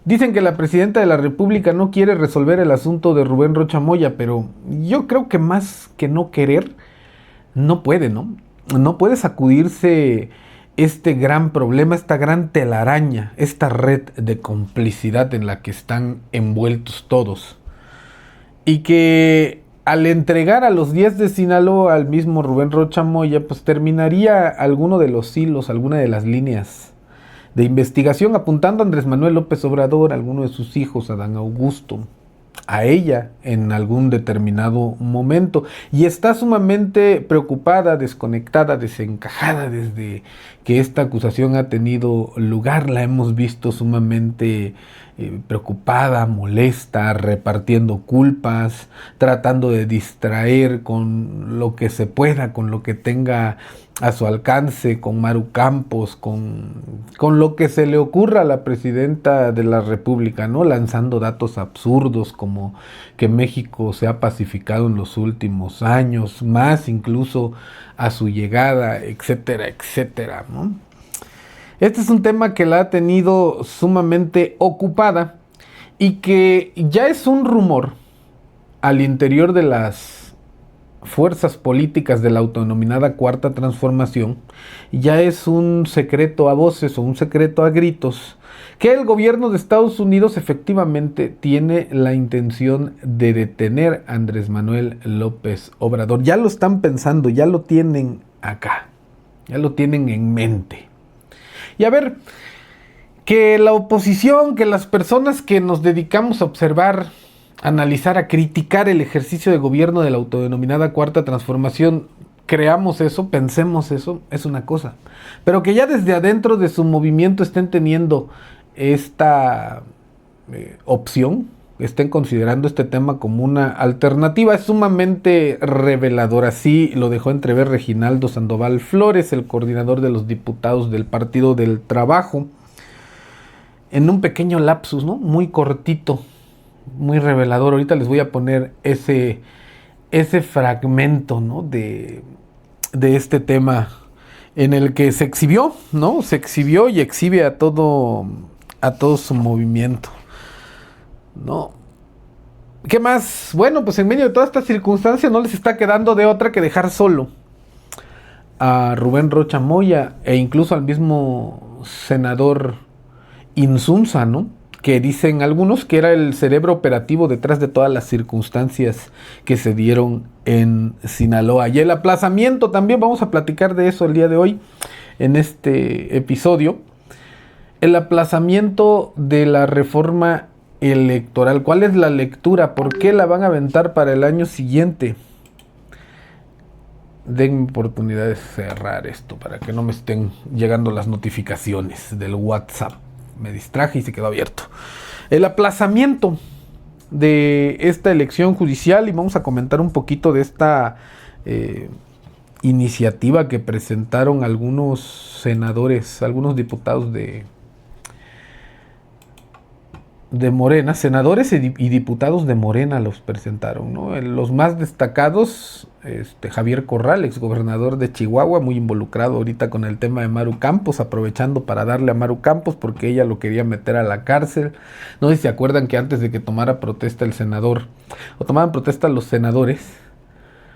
Dicen que la presidenta de la República no quiere resolver el asunto de Rubén Rocha Moya, pero yo creo que más que no querer, no puede, ¿no? No puede sacudirse este gran problema, esta gran telaraña, esta red de complicidad en la que están envueltos todos. Y que al entregar a los 10 de Sinaloa al mismo Rubén Rocha Moya, pues terminaría alguno de los hilos, alguna de las líneas de investigación apuntando a Andrés Manuel López Obrador, a alguno de sus hijos, a Adán Augusto, a ella en algún determinado momento, y está sumamente preocupada, desconectada, desencajada desde que esta acusación ha tenido lugar. La hemos visto sumamente preocupada, molesta, repartiendo culpas, tratando de distraer con lo que se pueda, con lo que tenga a su alcance, con Maru Campos, con lo que se le ocurra a la presidenta de la República, ¿no? Lanzando datos absurdos como que México se ha pacificado en los últimos años, más incluso a su llegada, etcétera, etcétera, ¿no? Este es un tema que la ha tenido sumamente ocupada y que ya es un rumor al interior de las fuerzas políticas de la autodenominada Cuarta Transformación, ya es un secreto a voces o un secreto a gritos, que el gobierno de Estados Unidos efectivamente tiene la intención de detener a Andrés Manuel López Obrador. Ya lo están pensando, ya lo tienen acá, ya lo tienen en mente. Y a ver, que la oposición, que las personas que nos dedicamos a observar, a analizar, a criticar el ejercicio de gobierno de la autodenominada Cuarta Transformación, creamos eso, pensemos eso, es una cosa. Pero que ya desde adentro de su movimiento estén teniendo esta opción, estén considerando este tema como una alternativa, es sumamente revelador. Así lo dejó entrever Reginaldo Sandoval Flores, el coordinador de los diputados del Partido del Trabajo, en un pequeño lapsus, ¿no? Muy cortito, muy revelador. Ahorita les voy a poner ese fragmento, ¿no? de este tema en el que se exhibió, ¿no? Se exhibió y exhibe a todo su movimiento, ¿no? ¿Qué más? Bueno, pues en medio de toda esta circunstancia no les está quedando de otra que dejar solo a Rubén Rocha Moya e incluso al mismo senador Insunza, ¿no? Que dicen algunos que era el cerebro operativo detrás de todas las circunstancias que se dieron en Sinaloa. Y el aplazamiento también, vamos a platicar de eso el día de hoy en este episodio. El aplazamiento de la reforma electoral. ¿Cuál es la lectura? ¿Por qué la van a aventar para el año siguiente? Denme oportunidad de cerrar esto para que no me estén llegando las notificaciones del WhatsApp. Me distraje y se quedó abierto. El aplazamiento de esta elección judicial, y vamos a comentar un poquito de esta iniciativa que presentaron algunos senadores, algunos diputados de Morena, senadores y diputados de Morena los presentaron, ¿no? Los más destacados, Javier Corral, exgobernador de Chihuahua, muy involucrado ahorita con el tema de Maru Campos, aprovechando para darle a Maru Campos porque ella lo quería meter a la cárcel. No sé si se acuerdan que antes de que tomara protesta el senador, o tomaban protesta los senadores,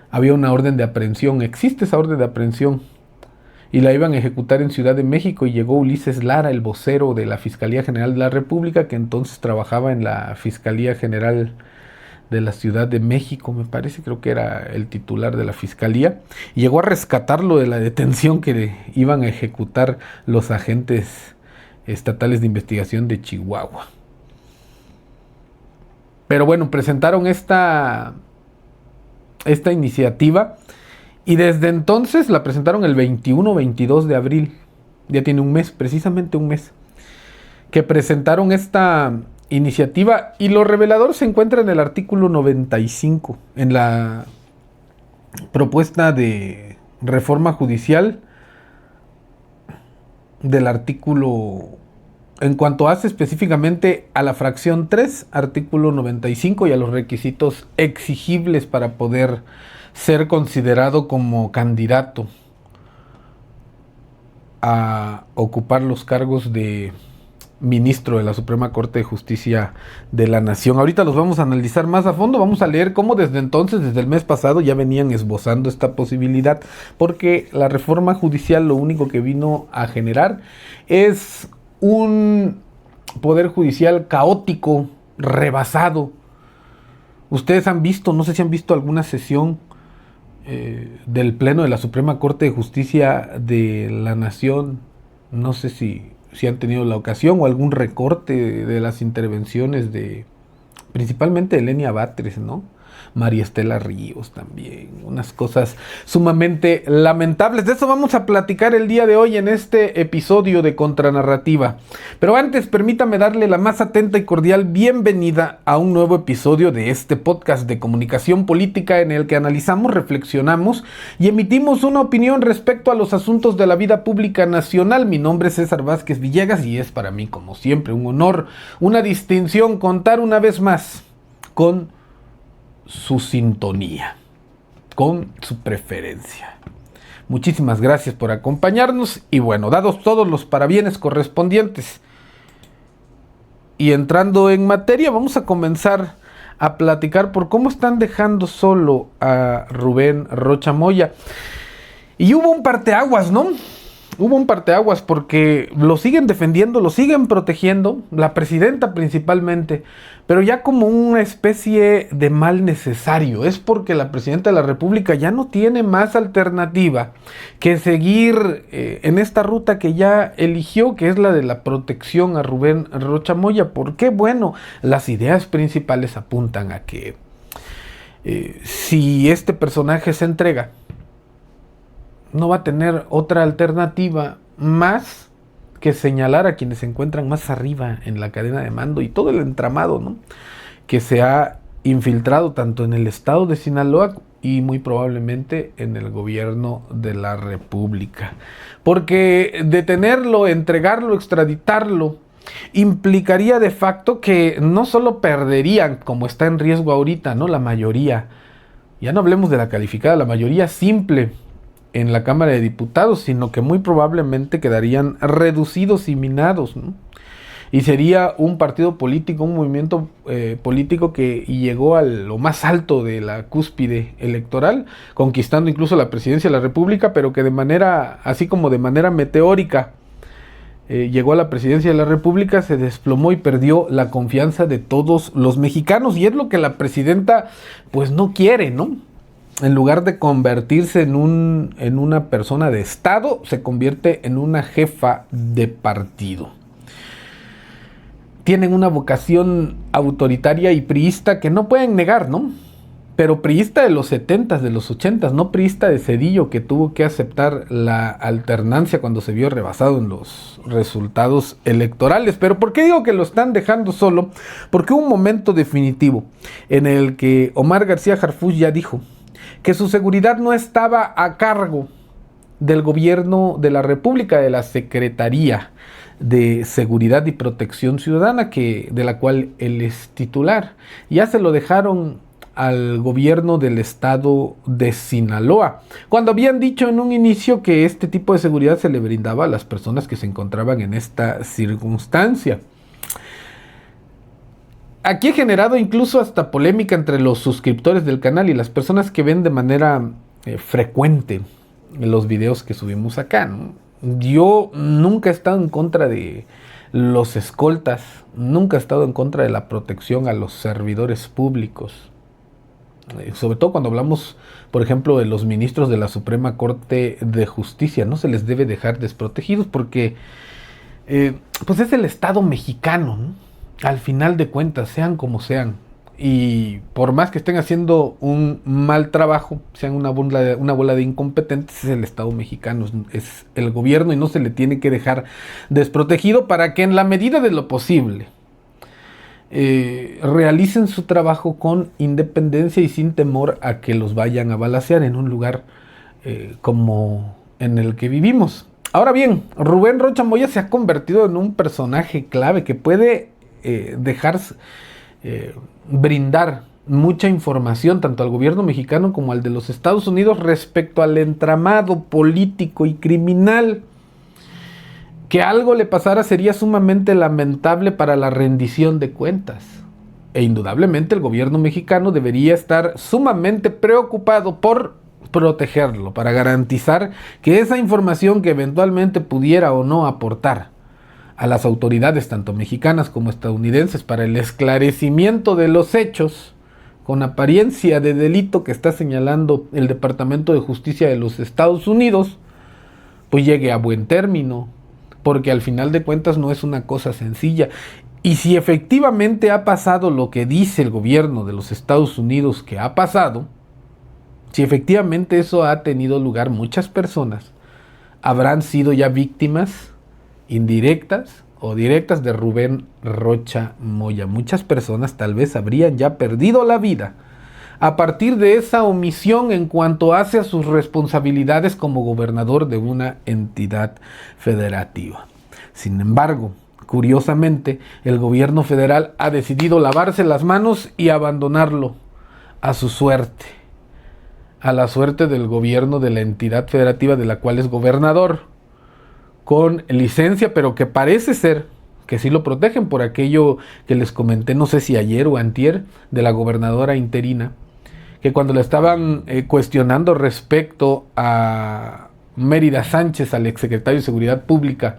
había una orden de aprehensión, existe esa orden de aprehensión, y la iban a ejecutar en Ciudad de México, y llegó Ulises Lara, el vocero de la Fiscalía General de la República, que entonces trabajaba en la Fiscalía General de la Ciudad de México, me parece, creo que era el titular de la Fiscalía, y llegó a rescatarlo de la detención que iban a ejecutar los agentes estatales de investigación de Chihuahua. Pero bueno, presentaron esta iniciativa. Y desde entonces la presentaron el 21-22 de abril. Ya tiene un mes, precisamente un mes, que presentaron esta iniciativa. Y lo revelador se encuentra en el artículo 95, en la propuesta de reforma judicial del artículo, en cuanto hace específicamente a la fracción 3, artículo 95, y a los requisitos exigibles para poder ser considerado como candidato a ocupar los cargos de ministro de la Suprema Corte de Justicia de la Nación. Ahorita los vamos a analizar más a fondo, vamos a leer cómo desde entonces, desde el mes pasado, ya venían esbozando esta posibilidad, porque la reforma judicial lo único que vino a generar es un poder judicial caótico, rebasado. Ustedes han visto, no sé si han visto alguna sesión del Pleno de la Suprema Corte de Justicia de la Nación, no sé si han tenido la ocasión, o algún recorte de las intervenciones de principalmente de Lenia Batres, ¿no? María Estela Ríos también, unas cosas sumamente lamentables. De eso vamos a platicar el día de hoy en este episodio de Contranarrativa. Pero antes, permítame darle la más atenta y cordial bienvenida a un nuevo episodio de este podcast de comunicación política en el que analizamos, reflexionamos y emitimos una opinión respecto a los asuntos de la vida pública nacional. Mi nombre es César Vázquez Villegas y es para mí, como siempre, un honor, una distinción contar una vez más con su sintonía, con su preferencia. Muchísimas gracias por acompañarnos y bueno, dados todos los parabienes correspondientes y entrando en materia, vamos a comenzar a platicar por cómo están dejando solo a Rubén Rocha Moya. Y hubo un parteaguas, ¿no? Hubo un parteaguas porque lo siguen defendiendo, lo siguen protegiendo, la presidenta principalmente, pero ya como una especie de mal necesario. Es porque la presidenta de la República ya no tiene más alternativa que seguir en esta ruta que ya eligió, que es la de la protección a Rubén Rocha Moya. Porque, bueno, las ideas principales apuntan a que si este personaje se entrega, no va a tener otra alternativa más que señalar a quienes se encuentran más arriba en la cadena de mando y todo el entramado, ¿no?, que se ha infiltrado tanto en el estado de Sinaloa y muy probablemente en el gobierno de la República. Porque detenerlo, entregarlo, extraditarlo, implicaría de facto que no solo perderían, como está en riesgo ahorita, ¿no?, la mayoría, ya no hablemos de la calificada, la mayoría simple en la Cámara de Diputados, sino que muy probablemente quedarían reducidos y minados, ¿no? Y sería un partido político, un movimiento político que llegó a lo más alto de la cúspide electoral, conquistando incluso la presidencia de la República, pero que de manera, así como de manera meteórica, llegó a la presidencia de la República, se desplomó y perdió la confianza de todos los mexicanos, y es lo que la presidenta pues no quiere, ¿no? En lugar de convertirse en una persona de Estado, se convierte en una jefa de partido. Tienen una vocación autoritaria y priista que no pueden negar, ¿no? Pero priista de los 70s, de los 80s, no priista de Zedillo, que tuvo que aceptar la alternancia cuando se vio rebasado en los resultados electorales. Pero ¿por qué digo que lo están dejando solo? Porque hubo un momento definitivo en el que Omar García Harfuch ya dijo que su seguridad no estaba a cargo del gobierno de la República, de la Secretaría de Seguridad y Protección Ciudadana, de la cual él es titular. Ya se lo dejaron al gobierno del estado de Sinaloa, cuando habían dicho en un inicio que este tipo de seguridad se le brindaba a las personas que se encontraban en esta circunstancia. Aquí he generado incluso hasta polémica entre los suscriptores del canal y las personas que ven de manera frecuente los videos que subimos acá, ¿no? Yo nunca he estado en contra de los escoltas, nunca he estado en contra de la protección a los servidores públicos. Sobre todo cuando hablamos, por ejemplo, de los ministros de la Suprema Corte de Justicia, no se les debe dejar desprotegidos porque pues es el Estado mexicano, ¿no? Al final de cuentas, sean como sean, y por más que estén haciendo un mal trabajo, sean una bola de incompetentes, es el Estado mexicano, es el gobierno, y no se le tiene que dejar desprotegido para que en la medida de lo posible realicen su trabajo con independencia y sin temor a que los vayan a balacear en un lugar como en el que vivimos. Ahora bien, Rubén Rocha Moya se ha convertido en un personaje clave que puede brindar mucha información tanto al gobierno mexicano como al de los Estados Unidos respecto al entramado político y criminal Que algo le pasara sería sumamente lamentable para la rendición de cuentas. E indudablemente el gobierno mexicano debería estar sumamente preocupado por protegerlo, para garantizar que esa información que eventualmente pudiera o no aportar a las autoridades tanto mexicanas como estadounidenses para el esclarecimiento de los hechos con apariencia de delito que está señalando el Departamento de Justicia de los Estados Unidos, pues llegue a buen término, porque al final de cuentas no es una cosa sencilla. Y si efectivamente ha pasado lo que dice el gobierno de los Estados Unidos que ha pasado, si efectivamente eso ha tenido lugar, muchas personas habrán sido ya víctimas indirectas o directas de Rubén Rocha Moya. Muchas personas tal vez habrían ya perdido la vida a partir de esa omisión en cuanto hace a sus responsabilidades como gobernador de una entidad federativa. Sin embargo, curiosamente, el gobierno federal ha decidido lavarse las manos y abandonarlo a su suerte, a la suerte del gobierno de la entidad federativa de la cual es gobernador, con licencia, pero que parece ser que sí lo protegen por aquello que les comenté, no sé si ayer o antier, de la gobernadora interina, que cuando le estaban cuestionando respecto a Mérida Sánchez, al exsecretario de Seguridad Pública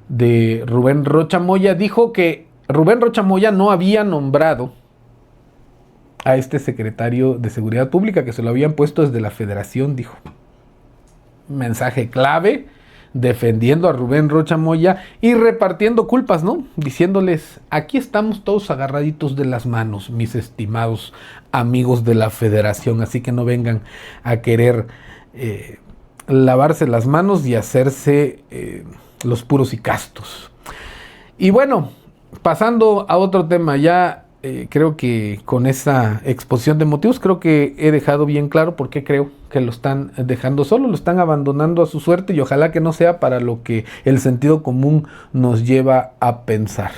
de Rubén Rocha Moya, dijo que Rubén Rocha Moya no había nombrado a este secretario de Seguridad Pública, que se lo habían puesto desde la Federación, dijo. Mensaje clave, defendiendo a Rubén Rocha Moya y repartiendo culpas, ¿no? Diciéndoles, aquí estamos todos agarraditos de las manos, mis estimados amigos de la Federación, así que no vengan a querer lavarse las manos y hacerse los puros y castos. Y bueno, pasando a otro tema, ya creo que con esa exposición de motivos, creo que he dejado bien claro por qué creo que lo están dejando solo, lo están abandonando a su suerte, y ojalá que no sea para lo que el sentido común nos lleva a pensar.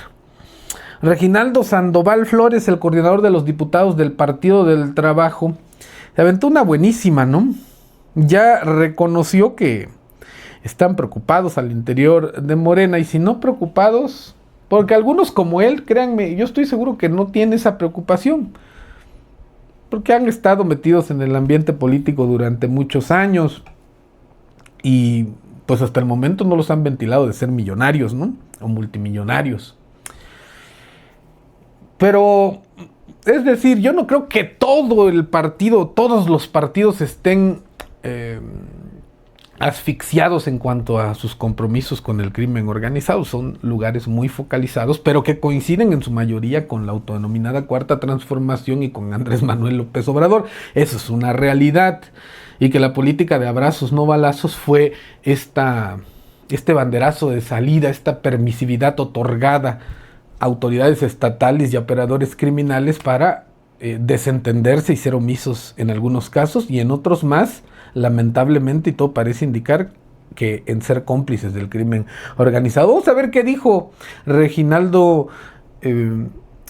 Reginaldo Sandoval Flores, el coordinador de los diputados del Partido del Trabajo, se aventó una buenísima, ¿no? Ya reconoció que están preocupados al interior de Morena, y si no preocupados, porque algunos como él, créanme, yo estoy seguro que no tienen esa preocupación, porque han estado metidos en el ambiente político durante muchos años y pues hasta el momento no los han ventilado de ser millonarios, ¿no? O multimillonarios. Pero, es decir, yo no creo que todo el partido, todos los partidos estén asfixiados en cuanto a sus compromisos con el crimen organizado. Son lugares muy focalizados, pero que coinciden en su mayoría con la autodenominada Cuarta Transformación y con Andrés Manuel López Obrador. Eso es una realidad. Y que la política de abrazos no balazos fue este banderazo de salida, esta permisividad otorgada a autoridades estatales y operadores criminales para desentenderse y ser omisos en algunos casos, y en otros más, lamentablemente, y todo parece indicar que en ser cómplices del crimen organizado. Vamos a ver qué dijo Reginaldo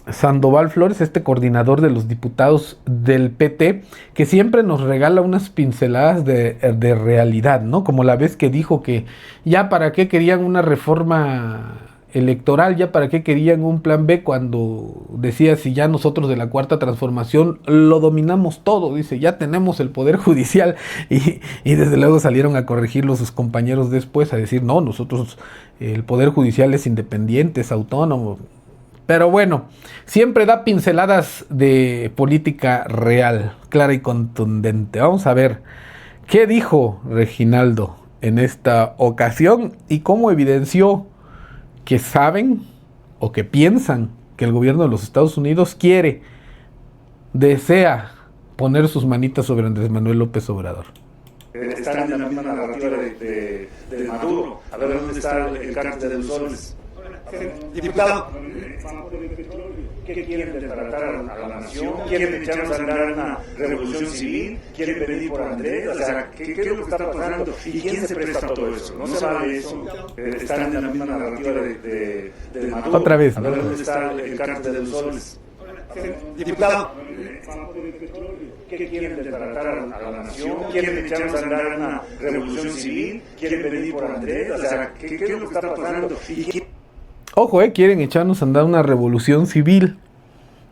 Sandoval Flores, este coordinador de los diputados del PT, que siempre nos regala unas pinceladas de realidad, ¿no? Como la vez que dijo que ya para qué querían una reforma electoral, ya para qué querían un plan B, cuando decía, si ya nosotros de la Cuarta Transformación lo dominamos todo, dice, ya tenemos el Poder Judicial, y desde luego salieron a corregirlo sus compañeros después, a decir, no, nosotros, el Poder Judicial es independiente, es autónomo. Pero bueno, siempre da pinceladas de política real, clara y contundente. Vamos a ver qué dijo Reginaldo en esta ocasión y cómo evidenció que saben o que piensan que el gobierno de los Estados Unidos desea poner sus manitas sobre Andrés Manuel López Obrador. Están en la misma narrativa de Maduro. A ver, ¿dónde está el cártel de los soles? Diputado, ¿qué quieren desbaratar a la nación? ¿Quieren echarnos a andar una revolución civil? ¿Quieren venir por Andrés? O sea, ¿qué es lo que está pasando? ¿Y quién se presta a todo eso? No se vale eso. Están en la misma narrativa de Maduro. Otra vez. A ver, ¿dónde está el cártel de los soles? Diputado, ¿Qué quieren desbaratar a la nación? ¿Quieren echarnos a andar una revolución civil? ¿Quieren venir por Andrés? O sea, ¿qué es lo que está pasando? Ojo, quieren echarnos a andar una revolución civil.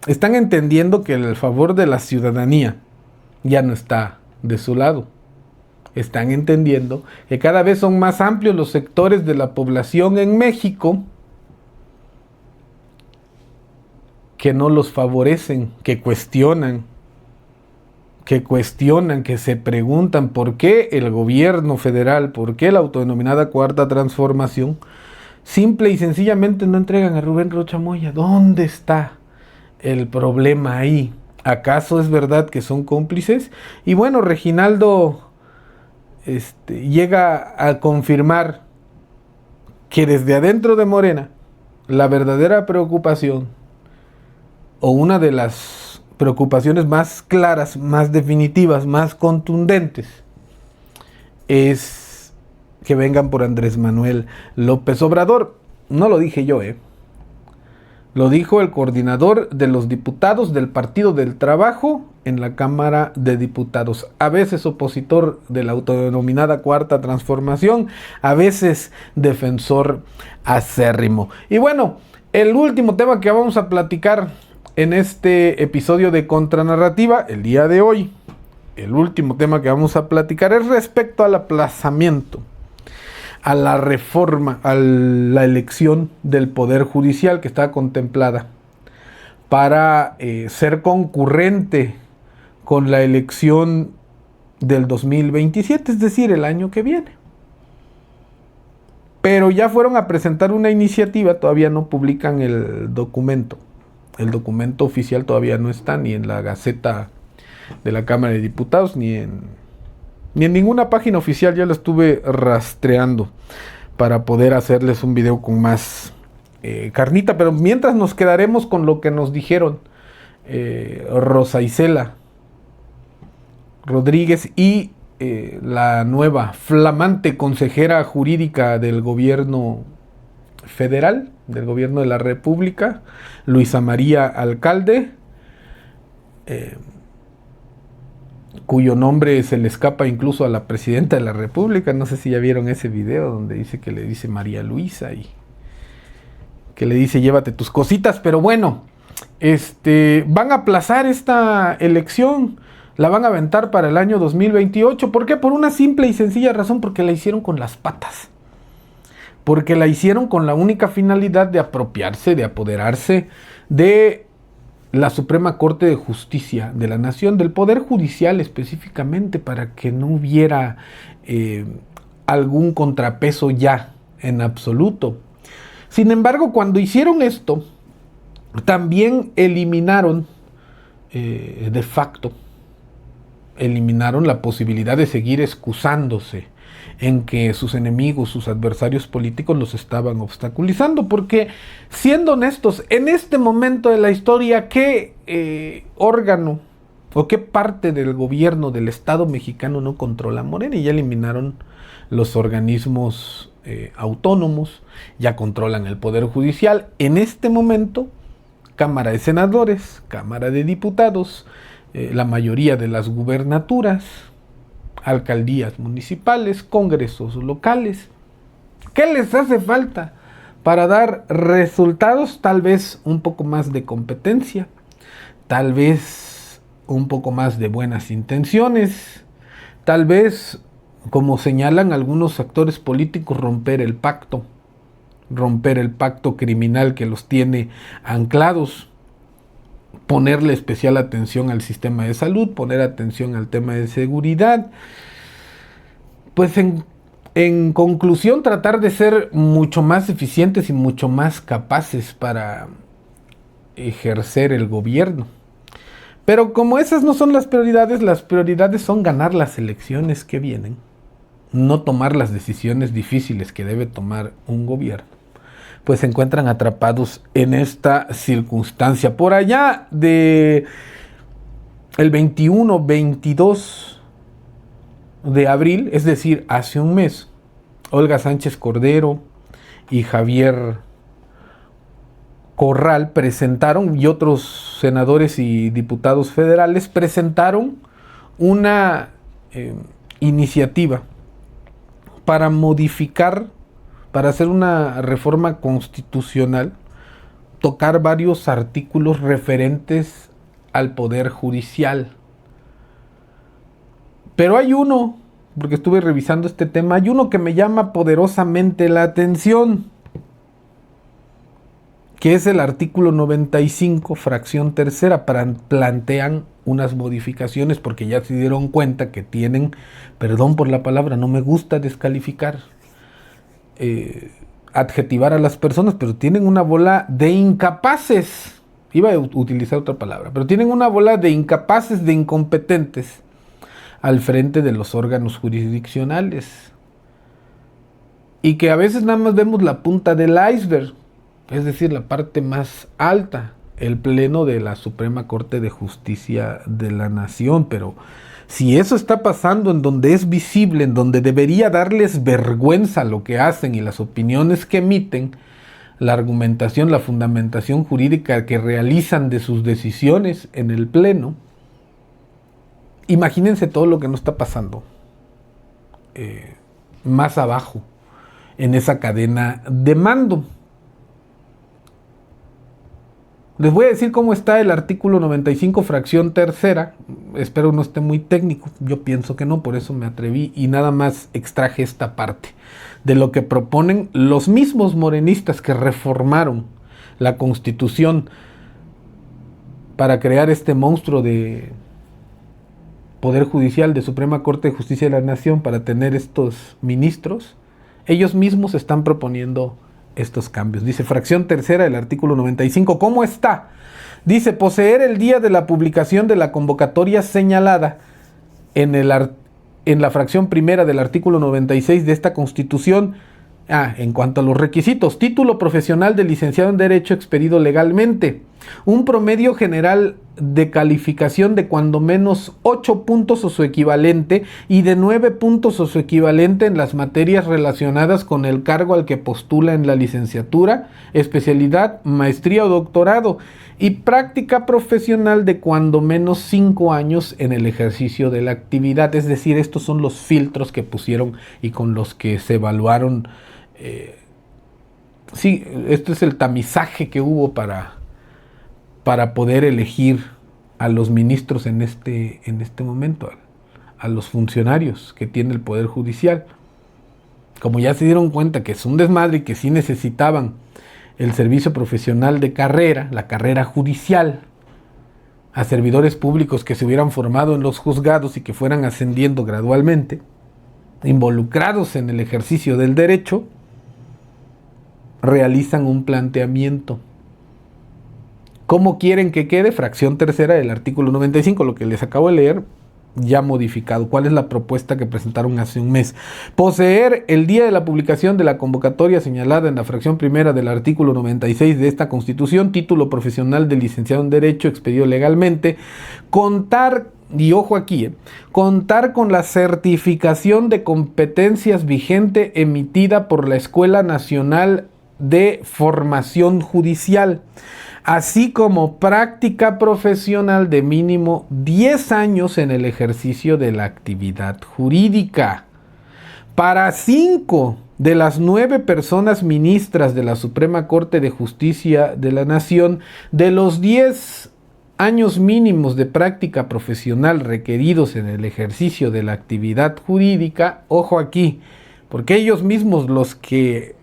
Están entendiendo que el favor de la ciudadanía ya no está de su lado. Están entendiendo que cada vez son más amplios los sectores de la población en México que no los favorecen, que cuestionan, que se preguntan por qué el gobierno federal, por qué la autodenominada Cuarta Transformación, simple y sencillamente no entregan a Rubén Rocha Moya. ¿Dónde está el problema ahí? ¿Acaso es verdad que son cómplices? Y bueno, Reginaldo llega a confirmar que desde adentro de Morena la verdadera preocupación, o una de las preocupaciones más claras, más definitivas, más contundentes, es que vengan por Andrés Manuel López Obrador. No lo dije yo, lo dijo el coordinador de los diputados del Partido del Trabajo en la Cámara de Diputados, a veces opositor de la autodenominada Cuarta Transformación, a veces defensor acérrimo. Y bueno, el último tema que vamos a platicar en este episodio de Contranarrativa, el día de hoy, el último tema que vamos a platicar es respecto al aplazamiento, a la reforma, a la elección del Poder Judicial que está contemplada para ser concurrente con la elección del 2027, es decir, el año que viene. Pero ya fueron a presentar una iniciativa, todavía no publican el documento. El documento oficial todavía no está ni en la Gaceta de la Cámara de Diputados, ni en ninguna página oficial. Ya lo estuve rastreando para poder hacerles un video con más carnita, pero mientras nos quedaremos con lo que nos dijeron Rosa Isela Rodríguez y la nueva flamante consejera jurídica del gobierno federal, del gobierno de la República, Luisa María Alcalde, cuyo nombre se le escapa incluso a la presidenta de la República. No sé si ya vieron ese video donde dice que le dice María Luisa y que le dice llévate tus cositas. Pero bueno, van a aplazar esta elección, la van a aventar para el año 2028. ¿Por qué? Por una simple y sencilla razón, porque la hicieron con las patas. Porque la hicieron con la única finalidad de apropiarse, de apoderarse de la Suprema Corte de Justicia de la Nación, del Poder Judicial específicamente, para que no hubiera algún contrapeso ya en absoluto. Sin embargo, cuando hicieron esto, también eliminaron de facto, eliminaron la posibilidad de seguir excusándose en que sus enemigos, sus adversarios políticos los estaban obstaculizando, porque siendo honestos, en este momento de la historia, ¿qué órgano o qué parte del gobierno del Estado mexicano no controla Morena? Y ya eliminaron los organismos autónomos, ya controlan el Poder Judicial. En este momento, Cámara de Senadores, Cámara de Diputados, la mayoría de las gubernaturas, alcaldías municipales, congresos locales. ¿Qué les hace falta para dar resultados? Tal vez un poco más de competencia, tal vez un poco más de buenas intenciones, tal vez, como señalan algunos actores políticos, romper el pacto criminal que los tiene anclados, ponerle especial atención al sistema de salud, poner atención al tema de seguridad. Pues en conclusión, tratar de ser mucho más eficientes y mucho más capaces para ejercer el gobierno. Pero como esas no son las prioridades son ganar las elecciones que vienen, no tomar las decisiones difíciles que debe tomar un gobierno. Pues se encuentran atrapados en esta circunstancia. Por allá de el 21, 22 de abril, es decir, hace un mes, Olga Sánchez Cordero y Javier Corral presentaron, y otros senadores y diputados federales presentaron una iniciativa para modificar, para hacer una reforma constitucional, tocar varios artículos referentes al Poder Judicial. Pero hay uno, porque estuve revisando este tema, hay uno que me llama poderosamente la atención, que es el artículo 95, fracción tercera. Plantean unas modificaciones porque ya se dieron cuenta que tienen, perdón por la palabra, no me gusta descalificar, adjetivar a las personas, pero tienen una bola de incapaces, iba a utilizar otra palabra, pero tienen una bola de incapaces, de incompetentes al frente de los órganos jurisdiccionales, y que a veces nada más vemos la punta del iceberg, es decir, la parte más alta, el Pleno de la Suprema Corte de Justicia de la Nación. Pero si eso está pasando en donde es visible, en donde debería darles vergüenza lo que hacen y las opiniones que emiten, la argumentación, la fundamentación jurídica que realizan de sus decisiones en el Pleno, imagínense todo lo que no está pasando más abajo en esa cadena de mando. Les voy a decir cómo está el artículo 95, fracción tercera. Espero no esté muy técnico. Yo pienso que no, por eso me atreví y nada más extraje esta parte de lo que proponen los mismos morenistas que reformaron la Constitución para crear este monstruo de Poder Judicial, de Suprema Corte de Justicia de la Nación, para tener estos ministros. Ellos mismos están proponiendo estos cambios. Dice fracción tercera del artículo 95. ¿Cómo está? Dice: poseer el día de la publicación de la convocatoria señalada en la fracción primera del artículo 96 de esta Constitución. En cuanto a los requisitos: título profesional de licenciado en Derecho expedido legalmente, un promedio general de calificación de cuando menos 8 puntos o su equivalente y de 9 puntos o su equivalente en las materias relacionadas con el cargo al que postula en la licenciatura, especialidad, maestría o doctorado, y práctica profesional de cuando menos 5 años en el ejercicio de la actividad. Es decir, estos son los filtros que pusieron y con los que se evaluaron. Sí, este es el tamizaje que hubo para poder elegir a los ministros en este momento, a los funcionarios que tiene el Poder Judicial. Como ya se dieron cuenta que es un desmadre y que sí necesitaban el servicio profesional de carrera, la carrera judicial, a servidores públicos que se hubieran formado en los juzgados y que fueran ascendiendo gradualmente, involucrados en el ejercicio del derecho, realizan un planteamiento. ¿Cómo quieren que quede? Fracción tercera del artículo 95, lo que les acabo de leer, ya modificado. ¿Cuál es la propuesta que presentaron hace un mes? Poseer el día de la publicación de la convocatoria señalada en la fracción primera del artículo 96 de esta Constitución, título profesional de licenciado en Derecho expedido legalmente, contar, y ojo aquí, contar con la certificación de competencias vigente emitida por la Escuela Nacional de Formación Judicial, así como práctica profesional de mínimo 10 años en el ejercicio de la actividad jurídica. Para 5 de las 9 personas ministras de la Suprema Corte de Justicia de la Nación, de los 10 años mínimos de práctica profesional requeridos en el ejercicio de la actividad jurídica, ojo aquí, porque ellos mismos, los que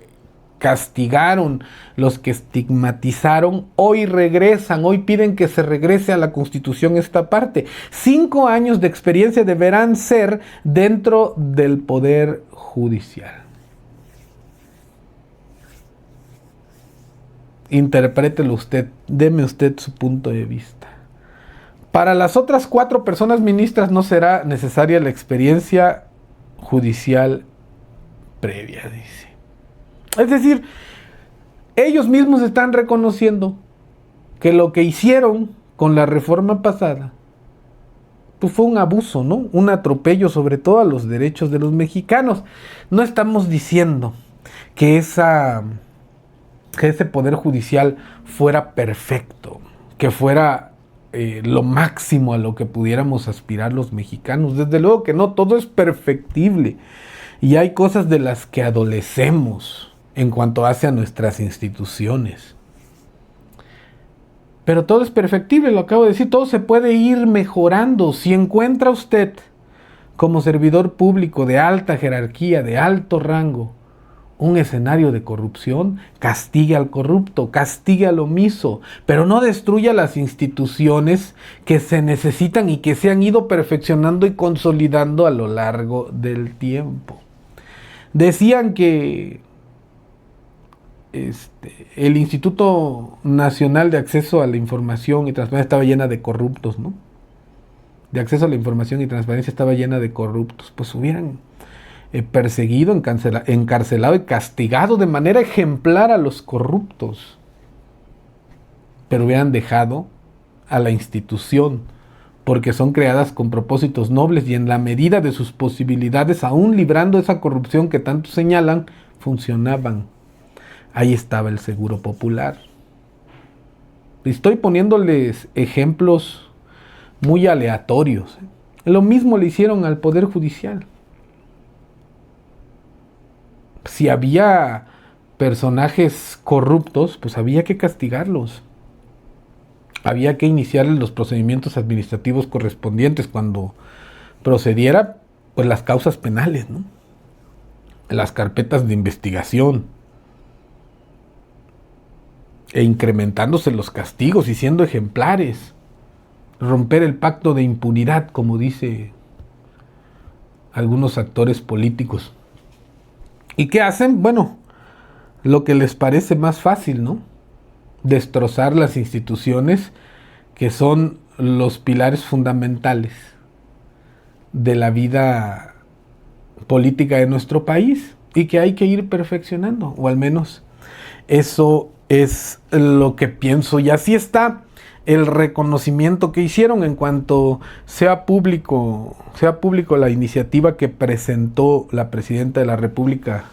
castigaron, los que estigmatizaron, hoy regresan, hoy piden que se regrese a la Constitución esta parte. 5 años de experiencia deberán ser dentro del Poder Judicial. Interprételo usted, deme usted su punto de vista. Para las otras 4 personas ministras no será necesaria la experiencia judicial previa, dice. Es decir, ellos mismos están reconociendo que lo que hicieron con la reforma pasada pues fue un abuso, ¿no? Un atropello sobre todo a los derechos de los mexicanos. No estamos diciendo que ese Poder Judicial fuera perfecto, que fuera lo máximo a lo que pudiéramos aspirar los mexicanos. Desde luego que no, todo es perfectible y hay cosas de las que adolecemos en cuanto hace a nuestras instituciones. Pero todo es perfectible, lo acabo de decir, todo se puede ir mejorando. Si encuentra usted como servidor público de alta jerarquía, de alto rango, un escenario de corrupción, castigue al corrupto, castigue al omiso, pero no destruya las instituciones que se necesitan y que se han ido perfeccionando y consolidando a lo largo del tiempo. Decían que el Instituto Nacional de Acceso a la Información y Transparencia estaba llena de corruptos, ¿no? De acceso a la información y transparencia estaba llena de corruptos. Pues hubieran perseguido, encarcelado y castigado de manera ejemplar a los corruptos, pero hubieran dejado a la institución, porque son creadas con propósitos nobles y en la medida de sus posibilidades, aún librando esa corrupción que tanto señalan, funcionaban. Ahí estaba el Seguro Popular. Estoy poniéndoles ejemplos muy aleatorios. Lo mismo le hicieron al Poder Judicial. Si había personajes corruptos, pues había que castigarlos. Había que iniciar los procedimientos administrativos correspondientes cuando procediera, pues las causas penales, ¿no? Las carpetas de investigación. E incrementándose los castigos y siendo ejemplares. Romper el pacto de impunidad, como dice algunos actores políticos. ¿Y qué hacen? Bueno, lo que les parece más fácil, ¿no? Destrozar las instituciones que son los pilares fundamentales de la vida política de nuestro país y que hay que ir perfeccionando, o al menos eso es lo que pienso. Y así está el reconocimiento que hicieron en cuanto sea público la iniciativa que presentó la Presidenta de la República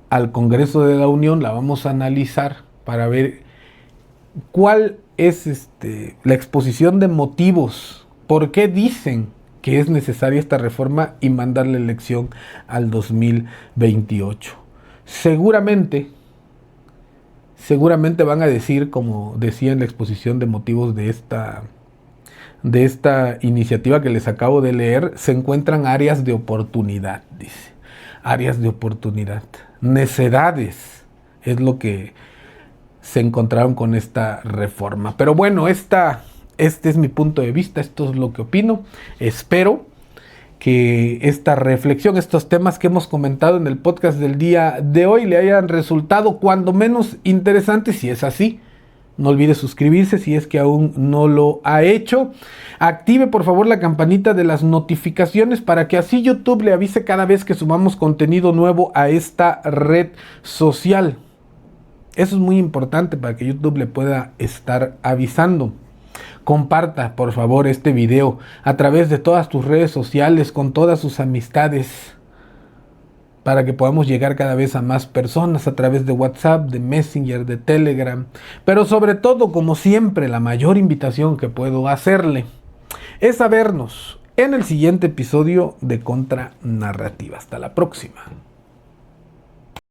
al Congreso de la Unión. La vamos a analizar para ver cuál es la exposición de motivos, por qué dicen que es necesaria esta reforma y mandar la elección al 2028. Seguramente van a decir, como decía en la exposición de motivos de esta iniciativa que les acabo de leer, se encuentran áreas de oportunidad, dice. Áreas de oportunidad. Necedades es lo que se encontraron con esta reforma. Pero bueno, este es mi punto de vista, esto es lo que opino. Espero que esta reflexión, estos temas que hemos comentado en el podcast del día de hoy le hayan resultado cuando menos interesantes. Si es así, no olvide suscribirse si es que aún no lo ha hecho. Active por favor la campanita de las notificaciones para que así YouTube le avise cada vez que subamos contenido nuevo a esta red social. Eso es muy importante para que YouTube le pueda estar avisando. Comparta, por favor, este video a través de todas tus redes sociales, con todas sus amistades, para que podamos llegar cada vez a más personas a través de WhatsApp, de Messenger, de Telegram. Pero sobre todo, como siempre, la mayor invitación que puedo hacerle es a vernos en el siguiente episodio de Contranarrativa. Hasta la próxima.